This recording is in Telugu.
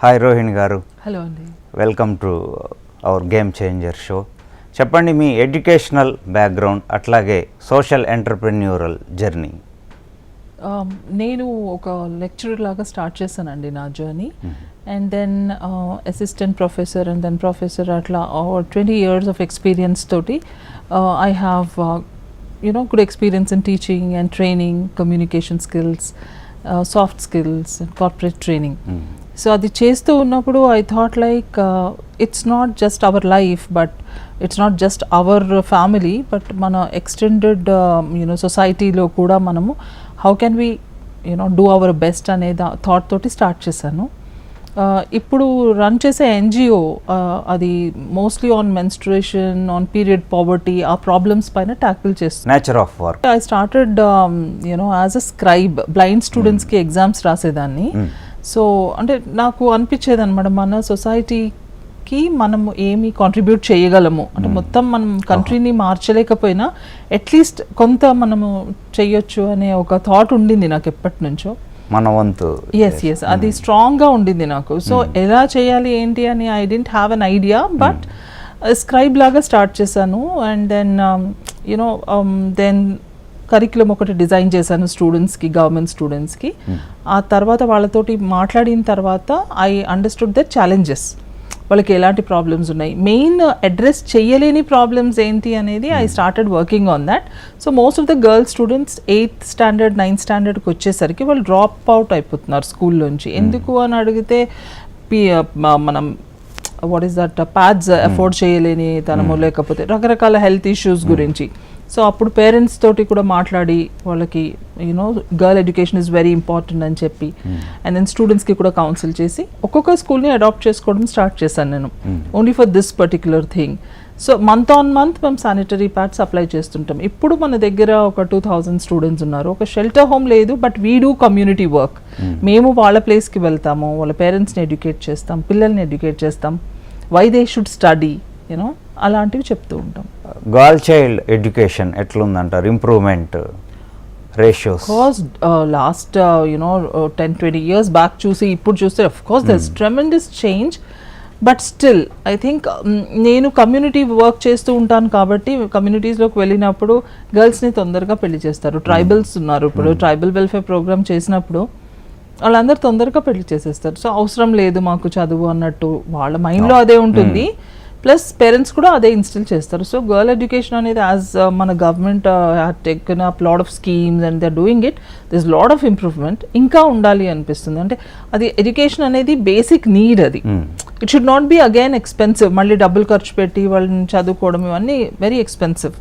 హాయ్ రోహిణి గారు. హలో అండి. Welcome to our game changer show. చెప్పండి మీ ఎడ్యుకేషనల్ బ్యాక్గ్రౌండ్ అట్లాగే సోషల్ ఎంటర్ప్రెన్యూరల్ జర్నీ. నేను ఒక లెక్చరర్ లాగా స్టార్ట్ చేశానండి నా journey. And then assistant professor and then professor అట్లా 20 years ఆఫ్ ఎక్స్పీరియన్స్ తోటి I have good experience in teaching and training, communication skills, soft skills, corporate training. So అది చేస్తూ ఉన్నప్పుడు I thought like it's not just our life, but it's not just our family, but మన ఎక్స్టెండెడ్ సొసైటీలో కూడా మనము how can we do our best అనే థాట్ తోటి స్టార్ట్ చేశాను. ఇప్పుడు రన్ చేసే ఎన్జిఓ అది mostly on menstruation, on period poverty, ఆ ప్రాబ్లమ్స్ పైన ట్యాకిల్ చేస్తుంది. Nature of work. I started as a scribe, blind స్టూడెంట్స్కి ఎగ్జామ్స్ రాసేదాన్ని. సో అంటే నాకు అనిపించేది అనమాట, మన సొసైటీకి మనము ఏమి కాంట్రిబ్యూట్ చేయగలము అంటే మొత్తం మనం కంట్రీని మార్చలేకపోయినా అట్లీస్ట్ కొంత మనము చెయ్యొచ్చు అనే ఒక థాట్ ఉండింది నాకు ఎప్పటి నుంచో. మన వంతు. ఎస్ అది స్ట్రాంగ్గా ఉండింది నాకు. సో ఎలా చేయాలి ఏంటి అని I didn't have an idea, but scribe లాగా స్టార్ట్ చేశాను. అండ్ దెన్ దెన్ కరికులం ఒకటి డిజైన్ చేశాను స్టూడెంట్స్కి, గవర్నమెంట్ స్టూడెంట్స్కి. ఆ తర్వాత వాళ్ళతోటి మాట్లాడిన తర్వాత ఐ అండర్స్టూడ్ దట్ ఛాలెంజెస్, వాళ్ళకి ఎలాంటి ప్రాబ్లమ్స్ ఉన్నాయి, మెయిన్ అడ్రస్ చేయలేని ప్రాబ్లమ్స్ ఏంటి అనేది I started working on that. So most of the girls students 8th standard 9th standardకి వచ్చేసరికి వాళ్ళు డ్రాప్ అవుట్ అయిపోతున్నారు స్కూల్లోంచి. ఎందుకు అని అడిగితే మనం what is that pads afford చేయలేని తనము, లేకపోతే రకరకాల హెల్త్ ఇష్యూస్ గురించి. సో అప్పుడు పేరెంట్స్ తోటి కూడా మాట్లాడి వాళ్ళకి girl education is very important అని చెప్పి, అండ్ దెన్ స్టూడెంట్స్కి కూడా కౌన్సిల్ చేసి ఒక్కొక్క స్కూల్ని అడాప్ట్ చేసుకోవడం స్టార్ట్ చేశాను నేను, only for this particular thing. So month on month మేము శానిటరీ ప్యాడ్స్ అప్లై చేస్తుంటాం. ఇప్పుడు మన దగ్గర ఒక 2000 స్టూడెంట్స్ ఉన్నారు. ఒక షెల్టర్ హోమ్ లేదు, but we do community work. మేము వాళ్ళ ప్లేస్కి వెళ్తాము, వాళ్ళ పేరెంట్స్ని ఎడ్యుకేట్ చేస్తాం, పిల్లల్ని ఎడ్యుకేట్ చేస్తాం, వై దే షుడ్ స్టడీ, అలాంటివి చెప్తూ ఉంటాం. గర్ల్ చైల్డ్ ఎడ్యుకేషన్ ఎట్లుందంటారు, improvement ratios? Last 10-20 years back చూసి ఇప్పుడు చూస్తే of course there is tremendous change, but still I think నేను కమ్యూనిటీ వర్క్ చేస్తూ ఉంటాను కాబట్టి కమ్యూనిటీస్లోకి వెళ్ళినప్పుడు గర్ల్స్ని తొందరగా పెళ్లి చేస్తారు. ట్రైబల్స్ ఉన్నారు, ఇప్పుడు ట్రైబల్ వెల్ఫేర్ ప్రోగ్రామ్ చేసినప్పుడు వాళ్ళందరూ తొందరగా పెళ్లి చేసేస్తారు. సో అవసరం లేదు మాకు చదువు అన్నట్టు వాళ్ళ మైండ్లో అదే ఉంటుంది. ప్లస్ పేరెంట్స్ కూడా అదే ఇన్స్టిల్ చేస్తారు. సో గర్ల్ ఎడ్యుకేషన్ అనేది యాజ్ మన government had taken up lot of schemes and they are doing it. This lot of improvement ఇంకా ఉండాలి అనిపిస్తుంది. అంటే అది ఎడ్యుకేషన్ అనేది బేసిక్ నీడ్, అది it should not be again expensive. మళ్ళీ డబ్బులు ఖర్చు పెట్టి వాళ్ళని చదువుకోవడం ఇవన్నీ వెరీ ఎక్స్పెన్సివ్.